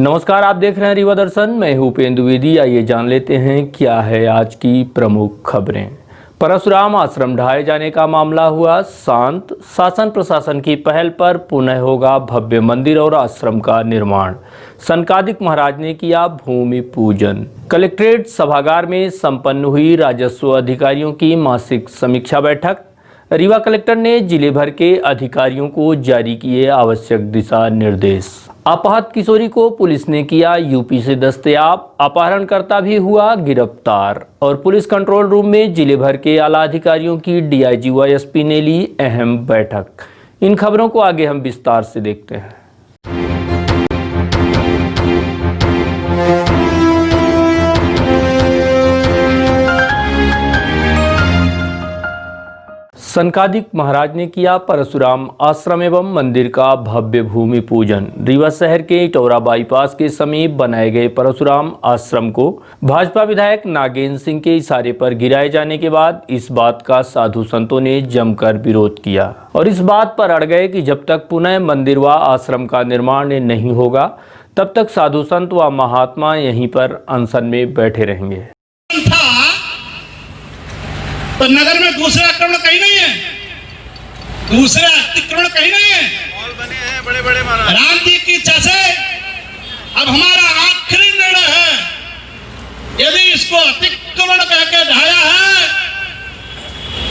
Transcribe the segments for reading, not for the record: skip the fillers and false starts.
नमस्कार, आप देख रहे हैं रीवा दर्शन। मैं हूं उपेंद्र द्विवेदी। आइए जान लेते हैं क्या है आज की प्रमुख खबरें। परशुराम आश्रम ढहाए जाने का मामला हुआ शांत। शासन प्रशासन की पहल पर पुनः होगा भव्य मंदिर और आश्रम का निर्माण। सनकादिक महाराज ने किया भूमि पूजन। कलेक्ट्रेट सभागार में संपन्न हुई राजस्व अधिकारियों की मासिक समीक्षा बैठक। रीवा कलेक्टर ने जिले भर के अधिकारियों को जारी किए आवश्यक दिशा निर्देश। अपहत किशोरी को पुलिस ने किया यूपी से दस्तयाब। अपहरणकर्ता भी हुआ गिरफ्तार। और पुलिस कंट्रोल रूम में जिले भर के आला अधिकारियों की डीआईजी व एसपी ने ली अहम बैठक। इन खबरों को आगे हम विस्तार से देखते हैं। सनकादिक महाराज ने किया परशुराम आश्रम एवं मंदिर का भव्य भूमि पूजन। रीवा शहर के इटौरा बाईपास के समीप बनाए गए परशुराम आश्रम को भाजपा विधायक नागेंद्र सिंह के इशारे पर गिराए जाने के बाद इस बात का साधु संतों ने जमकर विरोध किया और इस बात पर अड़ गए कि जब तक पुनः मंदिर व आश्रम का निर्माण नहीं होगा तब तक साधु संत व महात्मा यहीं पर अनशन में बैठे रहेंगे। तो नगर में दूसरा आक्रमण कहीं नहीं है, दूसरा अतिक्रमण कहीं नहीं है। मॉल बने हैं बड़े बड़े महाराज। राम जी की इच्छा से अब हमारा आखिरी निर्णय है, यदि इसको अतिक्रमण कह के ढाया है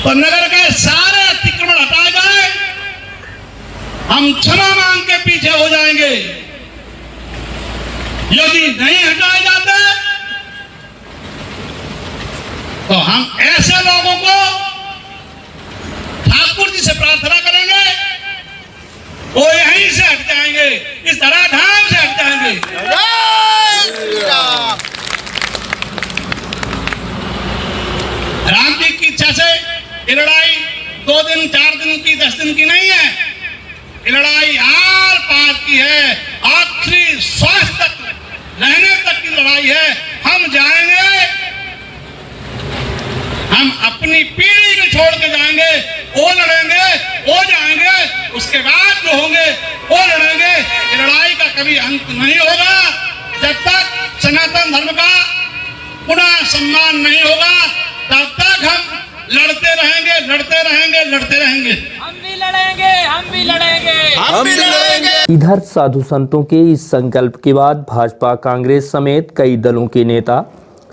तो नगर के सारे अतिक्रमण हटाए जाए, हम क्षमा मांग के पीछे हो जाएंगे। यदि नहीं हटाए जाते तो हम ऐसे लोगों को ठाकुर जी से प्रार्थना करेंगे, वो यहीं से हट जाएंगे, इस धराधाम से हट जाएंगे। राम जी की इच्छा से ये लड़ाई 2 दिन 4 दिन की 10 दिन की नहीं है, ये लड़ाई आर पार की है, आखिरी श्वास तक रहने तक की लड़ाई है। हम जाएंगे, हम अपनी पीढ़ी को छोड़ के जाएंगे, वो लड़ेंगे, वो जाएंगे, उसके बाद जो होंगे वो लड़ेंगे। ये लड़ाई का कभी अंत नहीं होगा जब तक सनातन धर्म का पुनः सम्मान नहीं होगा, तब तक हम लड़ते रहेंगे, लड़ते रहेंगे, लड़ते रहेंगे। हम भी लड़ेंगे, हम भी लड़ेंगे, हम भी लड़ेंगे। इधर साधु संतों के इस संकल्प के बाद भाजपा कांग्रेस समेत कई दलों के नेता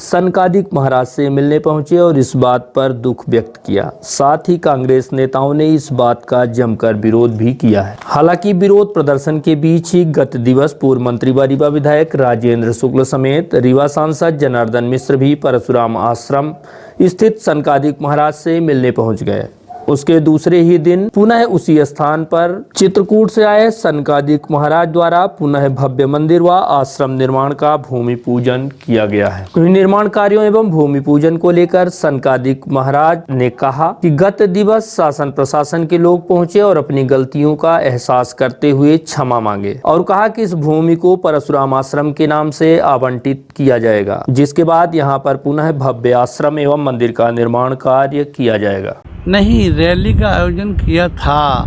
सनकादिक महाराज से मिलने पहुंचे और इस बात पर दुख व्यक्त किया। साथ ही कांग्रेस नेताओं ने इस बात का जमकर विरोध भी किया है। हालांकि विरोध प्रदर्शन के बीच ही गत दिवस पूर्व मंत्री व रीवा विधायक राजेंद्र शुक्ल समेत रीवा सांसद जनार्दन मिश्र भी परशुराम आश्रम स्थित सनकादिक महाराज से मिलने पहुंच गए। उसके दूसरे ही दिन पुनः उसी स्थान पर चित्रकूट से आए सनकादिक महाराज द्वारा पुनः भव्य मंदिर व आश्रम निर्माण का भूमि पूजन किया गया है। निर्माण कार्यों एवं भूमि पूजन को लेकर सनकादिक महाराज ने कहा कि गत दिवस शासन प्रशासन के लोग पहुंचे और अपनी गलतियों का एहसास करते हुए क्षमा मांगे और कहा कि इस भूमि को परशुराम आश्रम के नाम से आवंटित किया जाएगा, जिसके बाद यहाँ पर पुनः भव्य आश्रम एवं मंदिर का निर्माण कार्य किया जाएगा। नहीं, रैली का आयोजन किया था,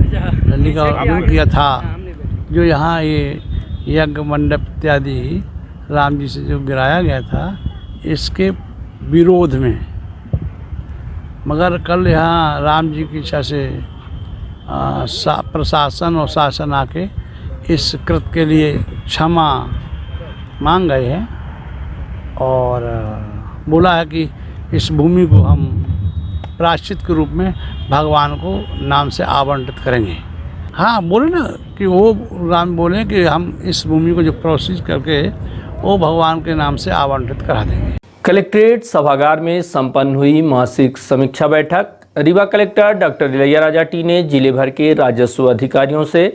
रैली का आयोजन किया था जो यहाँ ये यज्ञ मंडप इत्यादि राम जी से जो गिराया गया था इसके विरोध में। मगर कल यहाँ राम जी की इच्छा से प्रशासन और शासन आके इस कृत्य के लिए क्षमा मांग गए हैं और बोला है कि इस भूमि को हम प्रायश्चित के रूप में भगवान को नाम से आवंटित करेंगे। हाँ, बोले ना कि वो राम बोले कि हम इस भूमि को जो प्रोसेस करके वो भगवान के नाम से आवंटित करा देंगे। कलेक्ट्रेट सभागार में संपन्न हुई मासिक समीक्षा बैठक। Rewa collector doctor Ilaiyaraaja T ने जिले भर के राजस्व अधिकारियों से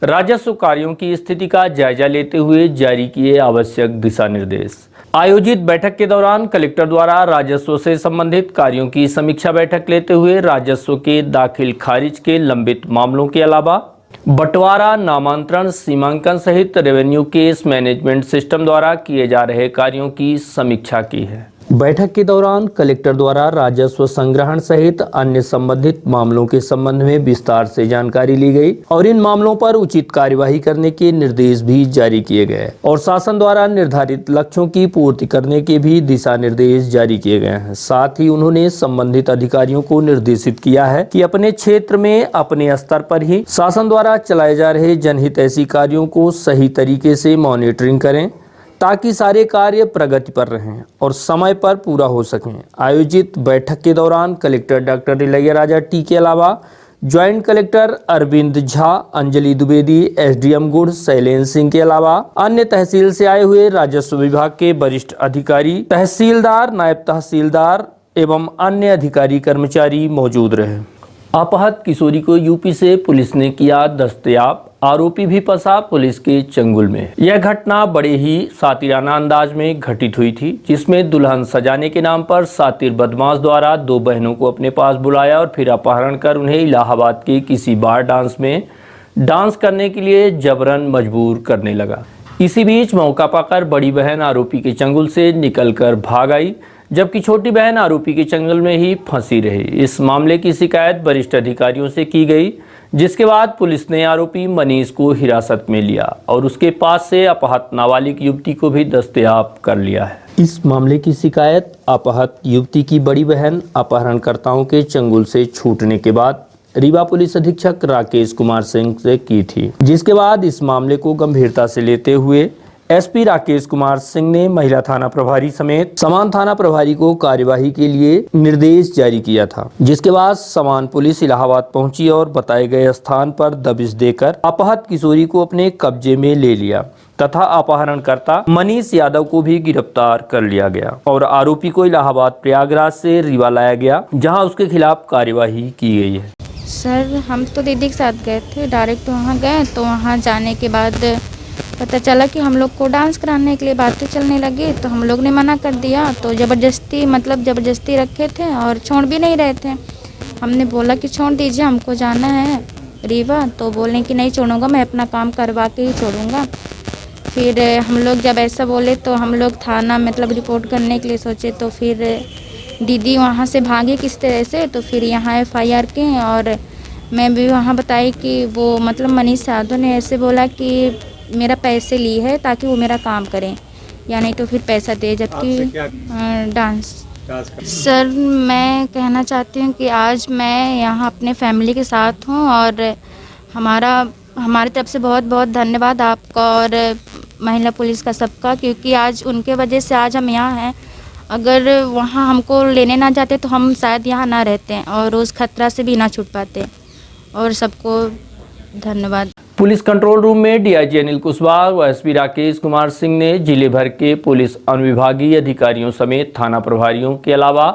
राजस्व कार्यों की स्थिति का जायजा लेते हुए जारी किए आवश्यक दिशा निर्देश। आयोजित बैठक के दौरान कलेक्टर द्वारा राजस्व से संबंधित कार्यों की समीक्षा बैठक लेते हुए राजस्व के दाखिल खारिज के लंबित मामलों के अलावा बंटवारा, नामांतरण, सीमांकन सहित रेवेन्यू केस मैनेजमेंट सिस्टम द्वारा किए जा रहे कार्यों की समीक्षा की है। बैठक के दौरान कलेक्टर द्वारा राजस्व संग्रहण सहित अन्य संबंधित मामलों के संबंध में विस्तार से जानकारी ली गई और इन मामलों पर उचित कार्यवाही करने के निर्देश भी जारी किए गए और शासन द्वारा निर्धारित लक्ष्यों की पूर्ति करने के भी दिशा निर्देश जारी किए गए हैं। साथ ही उन्होंने संबंधित अधिकारियों को निर्देशित किया है कि अपने क्षेत्र में अपने स्तर पर ही शासन द्वारा चलाए जा रहे जनहितैषी कार्यों को सही तरीके से मॉनिटरिंग करें ताकि सारे कार्य प्रगति पर रहें और समय पर पूरा हो सकें। आयोजित बैठक के दौरान कलेक्टर डॉक्टर इलैयाराजा टी के अलावा joint collector Arvind Jha, Anjali Dwivedi, SDM गुड़ शैलेंद्र सिंह के अलावा अन्य तहसील से आए हुए राजस्व विभाग के वरिष्ठ अधिकारी, तहसीलदार, नायब तहसीलदार एवं अन्य अधिकारी कर्मचारी मौजूद रहे। अपहत किशोरी को यूपी से पुलिस ने किया दस्तयाब, आरोपी भी फंसा पुलिस के चंगुल में। यह घटना बड़े ही सातिराना अंदाज में घटित हुई थी, जिसमें दुल्हन सजाने के नाम पर सातिर बदमाश द्वारा दो बहनों को अपने पास बुलाया और फिर अपहरण कर उन्हें इलाहाबाद के किसी बार डांस में डांस करने के लिए जबरन मजबूर करने लगा। इसी बीच मौका पाकर बड़ी बहन आरोपी के चंगुल से निकलकर भाग आई, जबकि छोटी बहन आरोपी के चंगुल में ही फंसी रही। इस मामले की शिकायत वरिष्ठ अधिकारियों से की गई, जिसके बाद पुलिस ने आरोपी मनीष को हिरासत में लिया और उसके पास से अपहत नाबालिग युवती को भी दस्तयाब कर लिया है। इस मामले की शिकायत अपहत युवती की बड़ी बहन अपहरणकर्ताओं के चंगुल से छूटने के बाद रीवा पुलिस अधीक्षक राकेश कुमार सिंह से की थी, जिसके बाद इस मामले को गंभीरता से लेते हुए एसपी राकेश कुमार सिंह ने महिला थाना प्रभारी समेत समान थाना प्रभारी को कार्यवाही के लिए निर्देश जारी किया था, जिसके बाद समान पुलिस इलाहाबाद पहुंची और बताए गए स्थान पर दबिश देकर अपहत किशोरी को अपने कब्जे में ले लिया तथा अपहरणकर्ता मनीष यादव को भी गिरफ्तार कर लिया गया और आरोपी को इलाहाबाद प्रयागराज से रीवा लाया गया, जहाँ उसके खिलाफ कार्यवाही की गई है। सर, हम तो दीदी के साथ गए थे, डायरेक्ट वहाँ गए तो वहाँ जाने के बाद पता चला कि हम लोग को डांस कराने के लिए बातें चलने लगी, तो हम लोग ने मना कर दिया। तो ज़बरदस्ती रखे थे और छोड़ भी नहीं रहे थे। हमने बोला कि छोड़ दीजिए, हमको जाना है रीवा, तो बोले कि नहीं छोड़ूंगा, मैं अपना काम करवा के ही छोड़ूंगा। फिर हम लोग जब ऐसा बोले तो हम लोग थाना रिपोर्ट करने के लिए सोचे, तो फिर दीदी वहाँ से भागे किस तरह से, तो फिर यहाँ FIR के और मैं भी वहाँ बताई कि वो मनीष यादव ने ऐसे बोला कि मेरा पैसे ली है ताकि वो मेरा काम करें या नहीं तो फिर पैसा दे, जबकि डांस। सर, मैं कहना चाहती हूँ कि आज मैं यहाँ अपने फैमिली के साथ हूँ और हमारी तरफ से बहुत बहुत धन्यवाद आपका और महिला पुलिस का सबका, क्योंकि आज उनके वजह से आज हम यहाँ हैं। अगर वहाँ हमको लेने ना जाते तो हम शायद यहाँ ना रहते और उस खतरा से भी ना छूट पाते। और सबको धन्यवाद। पुलिस कंट्रोल रूम में डीआईजी अनिल कुशवाहा व एसपी राकेश कुमार सिंह ने जिले भर के पुलिस अनुविभागीय अधिकारियों समेत थाना प्रभारियों के अलावा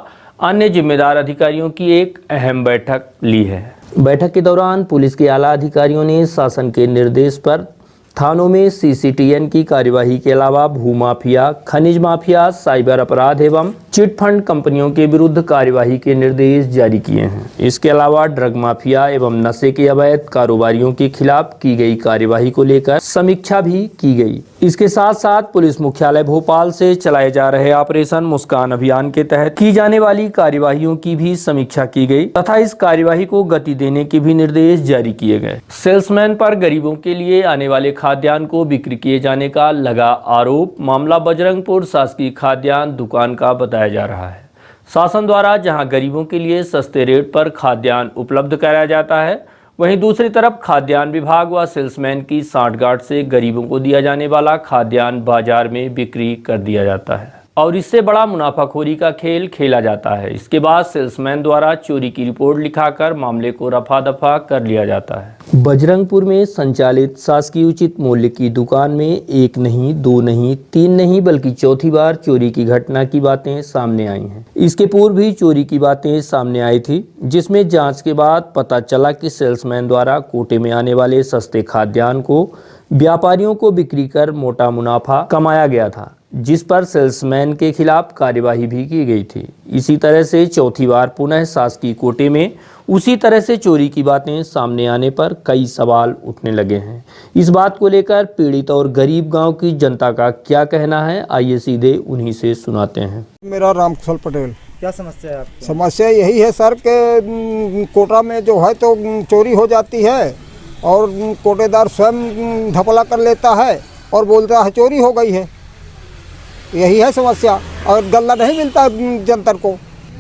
अन्य जिम्मेदार अधिकारियों की एक अहम बैठक ली है। बैठक के दौरान पुलिस के आला अधिकारियों ने शासन के निर्देश पर थानों में CCTN की कार्यवाही के अलावा भूमाफिया, खनिज माफिया, साइबर अपराध एवं चिटफंड कंपनियों के विरुद्ध कार्यवाही के निर्देश जारी किए हैं। इसके अलावा ड्रग माफिया एवं नशे के अवैध कारोबारियों के खिलाफ की गई कार्यवाही को लेकर समीक्षा भी की गई। इसके साथ साथ पुलिस मुख्यालय भोपाल से चलाए जा रहे ऑपरेशन मुस्कान अभियान के तहत की जाने वाली कार्यवाहियों की भी समीक्षा की गई तथा इस कार्यवाही को गति देने के भी निर्देश जारी किए गए। सेल्समैन पर गरीबों के लिए आने वाले खाद्यान्न को बिक्री किए जाने का लगा आरोप। मामला बजरंगपुर शासकीय खाद्यान्न दुकान का बताया जा रहा है। शासन द्वारा जहां गरीबों के लिए सस्ते रेट पर खाद्यान्न उपलब्ध कराया जाता है, वहीं दूसरी तरफ खाद्यान्न विभाग व सेल्समैन की सांठगांठ से गरीबों को दिया जाने वाला खाद्यान्न बाजार में बिक्री कर दिया जाता है और इससे बड़ा मुनाफाखोरी का खेल खेला जाता है। इसके बाद सेल्समैन द्वारा चोरी की रिपोर्ट लिखाकर मामले को रफा दफा कर लिया जाता है। बजरंगपुर में संचालित शासकीय उचित मूल्य की दुकान में एक नहीं, दो नहीं, तीन नहीं बल्कि चौथी बार चोरी की घटना की बातें सामने आई हैं। इसके पूर्व भी चोरी की बातें सामने आई थी, जिसमें जांच के बाद पता चला कि सेल्समैन द्वारा कोटे में आने वाले सस्ते खाद्यान्न को व्यापारियों को बिक्री कर मोटा मुनाफा कमाया गया था। जिस पर सेल्समैन के खिलाफ कार्यवाही भी की गई थी। इसी तरह से चौथी बार पुनः शासकीय कोटे में उसी तरह से चोरी की बातें सामने आने पर कई सवाल उठने लगे हैं। इस बात को लेकर पीड़ित और गरीब गांव की जनता का क्या कहना है, आइए सीधे उन्हीं से सुनाते हैं। मेरा रामकुशल पटेल। क्या समस्या है आपकी? समस्या यही है सर कि कोटा में जो है तो चोरी हो जाती है और कोटेदार स्वयं धपला कर लेता है और बोलता है चोरी हो गई है। यही है समस्या। और गल्ला नहीं मिलता जनता को,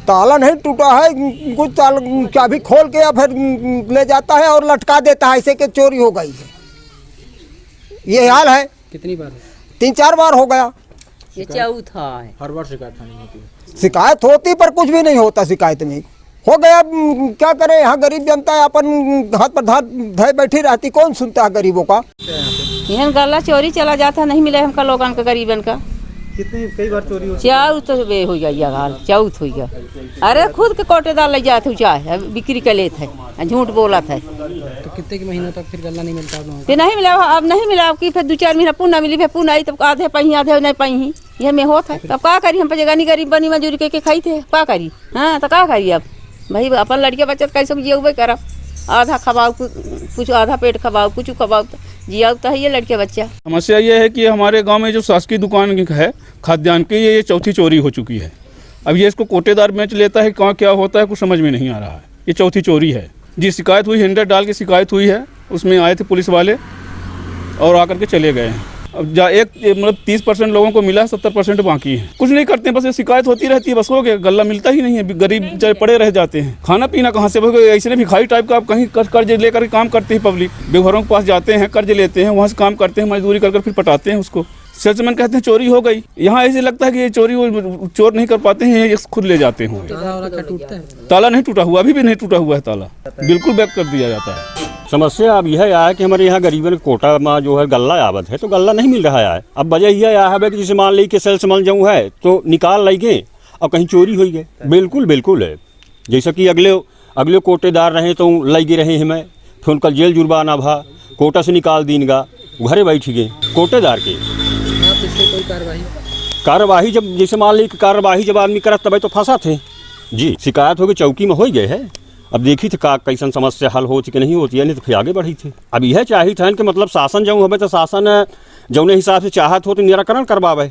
ताला नहीं टूटा है, कुछ चाबी खोल के या फिर ले जाता है और लटका देता है ऐसे कि चोरी हो गई है। ये हाल है। कितनी बार? 3-4 बार हो गया। ये चौथा है। हर बार शिकायत नहीं होती है? शिकायत होती पर कुछ भी नहीं होता। शिकायत में हो गया, क्या करें, यहाँ गरीब जनता है, अपन हाथ पर हाथ धए बैठी रहती, कौन सुनता है गरीबों का। यहाँ गला चोरी चला जाता, नहीं मिले हमका लोगन का, गरीबन का। कितनी कई बार चोरी हो? चौथ वे हो गया हाल, चौथ हो गया। अरे खुद के कोटेदार ले जाते चाहे बिक्री के लेते है, झूठ बोला था। तो कितने के महीनों तक फिर गल्ला नहीं मिलता? फिर नहीं मिला, अब नहीं मिला, अब की फिर 2-4 महीना पुनः मिली, फिर पुनः आई, तब आधे पही आधे नहीं पही, यह में होता है। तब का करी, हम जगानी गरीब बनी मजूरी के खाई थे, का करी? हाँ तो का करी अब भाई, अपन लड़के बच्चे कैसे जिये करब, आधा खबाओ कुछ, आधा पेट खबाओ, कुछ खबाओ, जिया तो है ये लड़के बच्चा। समस्या ये है कि हमारे गांव में जो शासकीय दुकान है खाद्यान्न की, ये चौथी चोरी हो चुकी है। अब ये इसको कोटेदार बेच लेता है, कहाँ क्या होता है कुछ समझ में नहीं आ रहा है। ये चौथी चोरी है जी। शिकायत हुई, हेंडर डाल के शिकायत हुई है, उसमें आए थे पुलिस वाले और आकर के चले गए हैं। अब मतलब 30% लोगों को मिला, 70% बाकी है। कुछ नहीं करते, बस ये शिकायत होती रहती है, बस हो गया, गल्ला मिलता ही नहीं है। गरीब बेचारे पड़े रह जाते हैं, खाना पीना कहाँ से, ऐसे भिखारी टाइप का। आप कहीं कर्ज लेकर काम करते हैं, पब्लिक बेघरों के पास जाते हैं, कर्ज लेते हैं, वहाँ से काम करते हैं, मजदूरी कर फिर पटाते हैं उसको। सेल्समैन कहते हैं चोरी हो गई। यहाँ ऐसे लगता है कि ये चोरी चोर नहीं कर पाते हैं, ये खुद ले जाते हैं। ताला नहीं टूटा हुआ, अभी भी नहीं टूटा हुआ है ताला, बिल्कुल बैक कर दिया जाता है। समस्या अब यह है कि हमारे यहाँ गरीबन कोटा में जो है गल्ला आवत है, तो गल्ला नहीं मिल रहा है। अब वजह यह है कि जैसे मान ली कि सेल्समैन जो है तो निकाल लेंगे और कहीं चोरी हो गए। बिल्कुल बिल्कुल है। जैसा कि अगले कोटेदार रहे तो लगे रहे हमें, फिर उनका जेल जुर्माना भा, कोटा से निकाल दीनगा, घरे बैठ गए कोटेदार के। कोई कार्रवाई जब जैसे मान ली कि कार्रवाई जब आदमी करत तब तो फंसा थे जी। शिकायत हो गई, चौकी में हो गए है। अब देखी थे का कैसन समस्या हल होती कि नहीं होती है, नहीं तो फिर आगे बढ़ी थी। अब यह चाहिए था कि मतलब शासन जो हो तो शासन जौने हिसाब से चाहत हो तो निराकरण करवावे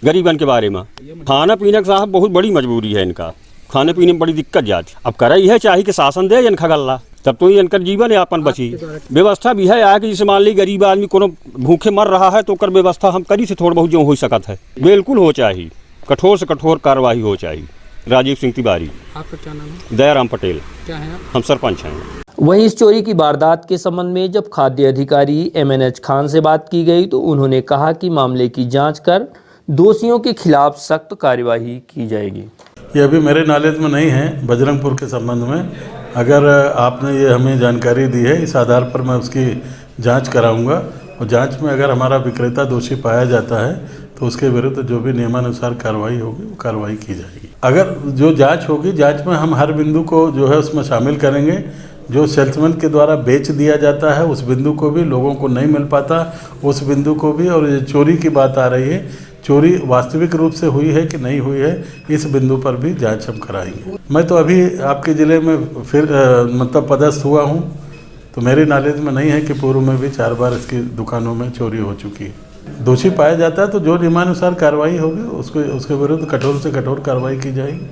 गरीबन के बारे में। खाना पीने का साहब बहुत बड़ी मजबूरी है इनका, खाने पीने में बड़ी दिक्कत जाती। अब करे यह चाहिए कि शासन दे इनका गल्ला, तब तो इनका जीवन यापन बची। व्यवस्था भी है कि जैसे मान ली गरीब आदमी को भूखे मर रहा है तो कर व्यवस्था हम करी से थोड़ा बहुत जो हो सकत है, बिल्कुल हो चाहिए। कठोर से कठोर कार्रवाई हो चाहिए। राजीव सिंह तिवारी। आपका क्या नाम है? दयाराम पटेल। क्या है आप? हम सरपंच हैं। वहीं इस चोरी की वारदात के संबंध में जब खाद्य अधिकारी MNH खान से बात की गई तो उन्होंने कहा कि मामले की जांच कर दोषियों के खिलाफ सख्त कार्यवाही की जाएगी। ये अभी मेरे नॉलेज में नहीं है बजरंगपुर के संबंध में। अगर आपने ये हमें जानकारी दी है, इस आधार पर मैं उसकी जांच कराऊंगा और जांच में अगर हमारा विक्रेता दोषी पाया जाता है तो उसके विरुद्ध जो भी नियमानुसार कार्रवाई होगी वो कार्रवाई की जाएगी। अगर जो जांच होगी, जांच में हम हर बिंदु को जो है उसमें शामिल करेंगे। जो सेल्समैन के द्वारा बेच दिया जाता है उस बिंदु को भी, लोगों को नहीं मिल पाता उस बिंदु को भी, और ये चोरी की बात आ रही है, चोरी वास्तविक रूप से हुई है कि नहीं हुई है, इस बिंदु पर भी जांच हम कराएंगे। मैं तो अभी आपके ज़िले में फिर मतलब पदस्थ हुआ हूँ, तो मेरी नॉलेज में नहीं है कि पूर्व में भी 4 बार इसकी दुकानों में चोरी हो चुकी है। दोषी पाया जाता है तो जो नियमानुसार कार्रवाई होगी उसके विरुद्ध कठोर से कठोर कार्रवाई की जाएगी।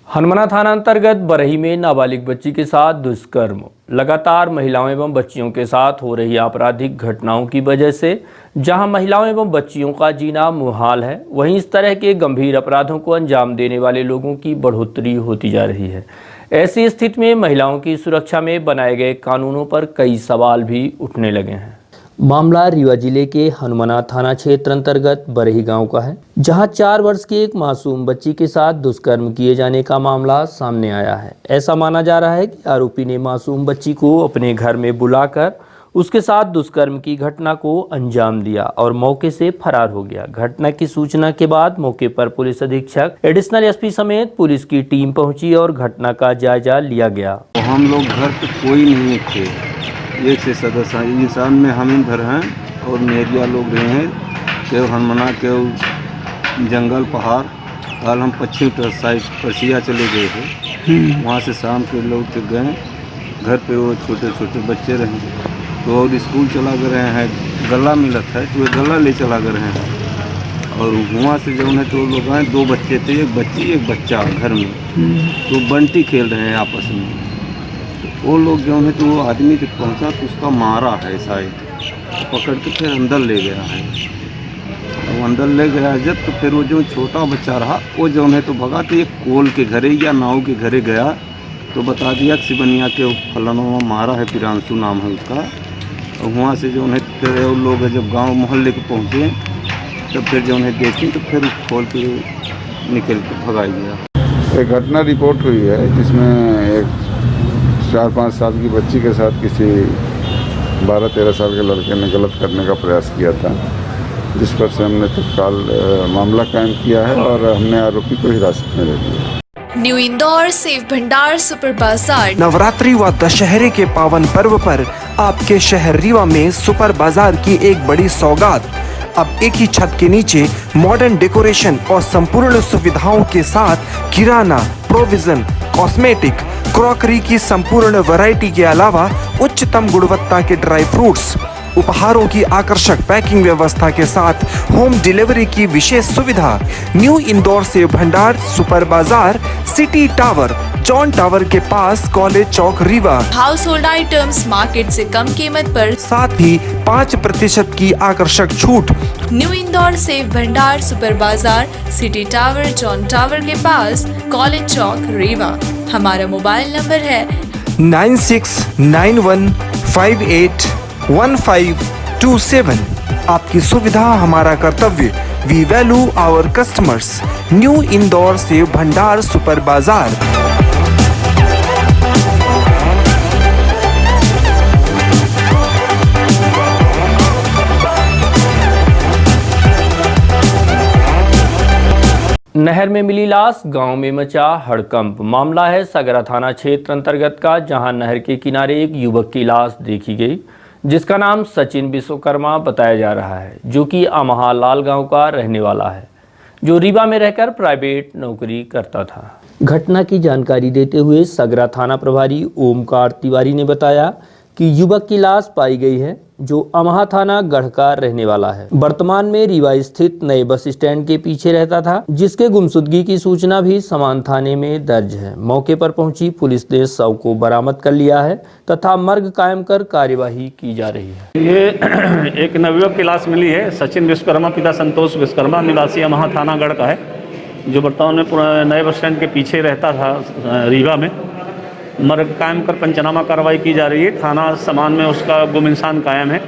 हनुमाना थाना अंतर्गत बरही में नाबालिग बच्ची के साथ दुष्कर्म। लगातार महिलाओं एवं बच्चियों के साथ हो रही आपराधिक घटनाओं की वजह से जहां महिलाओं एवं बच्चियों का जीना मुहाल है, वहीं इस तरह के गंभीर अपराधों को अंजाम देने वाले लोगों की बढ़ोतरी होती जा रही है। ऐसी स्थिति में महिलाओं की सुरक्षा में बनाए गए कानूनों पर कई सवाल भी उठने लगे हैं। मामला रीवा जिले के हनुमाना थाना क्षेत्र अंतर्गत बरही गांव का है, जहां 4 वर्ष की एक मासूम बच्ची के साथ दुष्कर्म किए जाने का मामला सामने आया है। ऐसा माना जा रहा है कि आरोपी ने मासूम बच्ची को अपने घर में बुलाकर उसके साथ दुष्कर्म की घटना को अंजाम दिया और मौके से फरार हो गया। घटना की सूचना के बाद मौके पर पुलिस अधीक्षक, एडिशनल SP समेत पुलिस की टीम पहुंची और घटना का जायजा लिया गया। हम लोग घर पे कोई नहीं थे, 1 से सदस्य इंसान में हम इधर हैं और मेरिया लोग रहे हैं के हनुमना के जंगल पहाड़ कल हम पश्चिम साइड पसिया चले गए थे। वहाँ से शाम के लोग के गए, घर पे वो छोटे छोटे बच्चे रहे तो और स्कूल चला कर रहे हैं, गला मिलत है तो वे गला ले चला कर रहे हैं। और वहाँ से जो है तो लोग आए, 2 बच्चे थे, एक बच्ची एक बच्चा घर में, तो बंटी खेल रहे हैं आपस में। तो वो लोग जो है तो वो आदमी जब पहुँचा तो उसका मारा है शायद, पकड़ के फिर अंदर ले गया है। वो अंदर ले गया जब तो फिर वो जो छोटा बच्चा रहा वो जो है तो भगा तो एक कोल के घरे या नाव के घरे गया तो बता दिया कि सिबनिया के फलाना मारा है, पिरांशु नाम है उसका। और वहाँ से जो है फिर वो लोग जब गांव मोहल्ले के पहुँचे तब फिर जो है देखी तो फिर खोल के निकल के भगाई गया। एक घटना रिपोर्ट हुई है जिसमें एक 4-5 साल की बच्ची के साथ किसी 12-13 साल के लड़के ने गलत करने का प्रयास किया था, जिस पर से हमने तत्काल मामला कायम किया है और हमने आरोपी को हिरासत में ले लिया। न्यू इंदौर सेव भंडार सुपर बाजार। नवरात्रि व दशहरे के पावन पर्व पर आपके शहर रीवा में सुपर बाजार की एक बड़ी सौगात। अब एक ही छत के नीचे मॉडर्न डेकोरेशन और संपूर्ण सुविधाओं के साथ किराना, प्रोविजन, कॉस्मेटिक, क्रॉकरी की संपूर्ण वैरायटी के अलावा उच्चतम गुणवत्ता के ड्राई फ्रूट्स, उपहारों की आकर्षक पैकिंग व्यवस्था के साथ होम डिलीवरी की विशेष सुविधा। न्यू इंदौर सेव भंडार super bazaar, city tower, John tower के पास, college Chowk, Rewa. House hold items market से कम कीमत पर, साथ ही 5% की आकर्षक छूट। न्यू इंदौर सेव भंडार super bazaar, city tower, John tower के पास, कॉलेज चौक, रीवा। हमारा मोबाइल नंबर है 9691581527। आपकी सुविधा हमारा कर्तव्य। We value our customers. New Indore save भंडार सुपर बाजार। नहर में मिली लाश, गांव में मचा हड़कंप। मामला है सगरा थाना क्षेत्र अंतर्गत का, जहां नहर के किनारे एक युवक की लाश देखी गई, जिसका नाम सचिन विश्वकर्मा बताया जा रहा है, जो कि अमहा लाल गांव का रहने वाला है, जो रीवा में रहकर प्राइवेट नौकरी करता था। घटना की जानकारी देते हुए सगरा थाना प्रभारी ओमकार तिवारी ने बताया कि युवक की लाश पाई गई है, जो अमहा थाना गढ़ का रहने वाला है। वर्तमान में रीवा स्थित नए बस स्टैंड के पीछे रहता था, जिसके गुमशुदगी की सूचना भी समान थाने में दर्ज है। मौके पर पहुंची पुलिस ने शव को बरामद कर लिया है तथा मर्ग कायम कर कार्यवाही की जा रही है। ये एक नवयुवक की लाश मिली है, सचिन विश्वकर्मा, पिता संतोष विश्वकर्मा, निवासी अमहा थाना गढ़ का है, जो वर्तमान में नए बस स्टैंड के पीछे रहता था रीवा में। मर्ग कायम कर पंचनामा कार्रवाई की जा रही है। थाना समान में उसका गुम इंसान कायम है।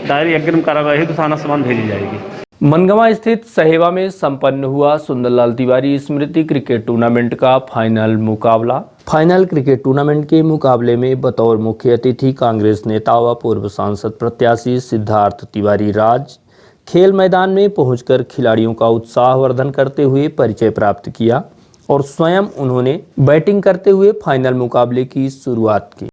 डायरी अग्रिम कार्रवाई तो थाना समान भेजी जाएगी। मनगवा स्थित सहेवा में संपन्न हुआ सुंदरलाल तिवारी स्मृति क्रिकेट टूर्नामेंट का फाइनल मुकाबला। फाइनल क्रिकेट टूर्नामेंट के मुकाबले में बतौर मुख्य अतिथि कांग्रेस नेता व पूर्व सांसद प्रत्याशी सिद्धार्थ तिवारी राज खेल मैदान में पहुंचकर खिलाड़ियों का उत्साहवर्धन करते हुए परिचय प्राप्त किया और स्वयं उन्होंने बैटिंग करते हुए फाइनल मुकाबले की शुरुआत की।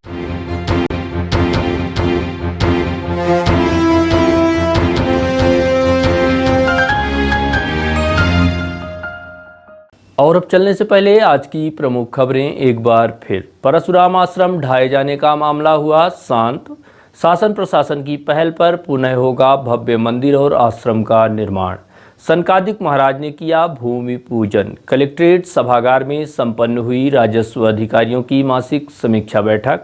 और अब चलने से पहले आज की प्रमुख खबरें एक बार फिर। परशुराम आश्रम ढाए जाने का मामला हुआ शांत। शासन प्रशासन की पहल पर पुनः होगा भव्य मंदिर और आश्रम का निर्माण। सनकादिक महाराज ने किया भूमि पूजन। कलेक्ट्रेट सभागार में संपन्न हुई राजस्व अधिकारियों की मासिक समीक्षा बैठक।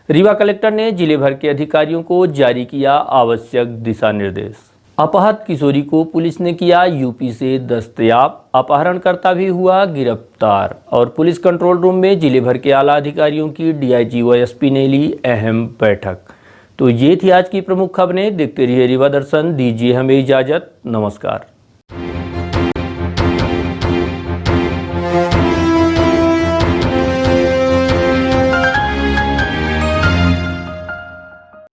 रीवा कलेक्टर ने जिले भर के अधिकारियों को जारी किया आवश्यक दिशा निर्देश। अपहृत किशोरी को पुलिस ने किया यूपी से दस्तयाब। अपहरणकर्ता भी हुआ गिरफ्तार। और पुलिस कंट्रोल रूम में जिले भर के आला अधिकारियों की डीआईजी व एसपी ने ली अहम बैठक। तो ये थी आज की प्रमुख खबरें। देखते रहिए रीवा दर्शन। दीजिए हमें इजाजत। नमस्कार।